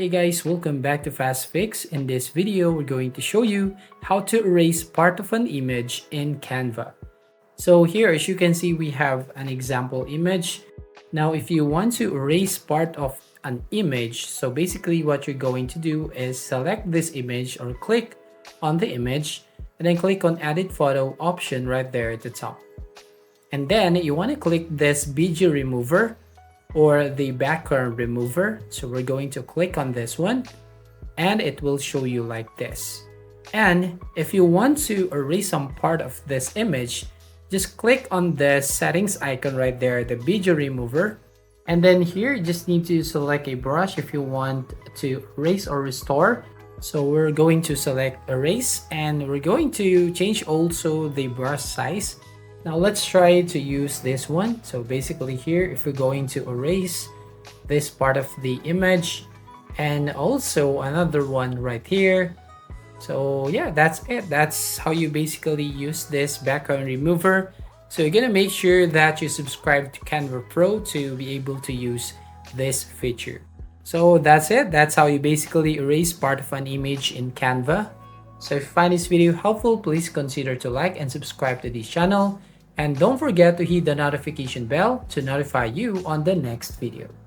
Hey guys, welcome back to Fast Fix. In this video, we're going to show you how to erase part of an image in Canva. So here, as you can see, we have an example image. Now, if you want to erase part of an image, so basically what you're going to do is select this image or click on the image and then click on Edit Photo option right there at the top. And then you want to click this BG remover or the background remover. So we're going to click on this one and it will show you like this. And if you want to erase some part of this image, just click on the settings icon right there, the BG remover. And then here you just need to select a brush if you want to erase or restore. So we're going to select erase and we're going to change also the brush size. Now let's try to use this one. So basically here, if we're going to erase this part of the image and also another one right here. So yeah, that's it. That's how you basically use this background remover. So you're gonna make sure that you subscribe to Canva Pro to be able to use this feature. So that's it. That's how you basically erase part of an image in Canva. So if you find this video helpful, please consider to like and subscribe to this channel. And don't forget to hit the notification bell to notify you on the next video.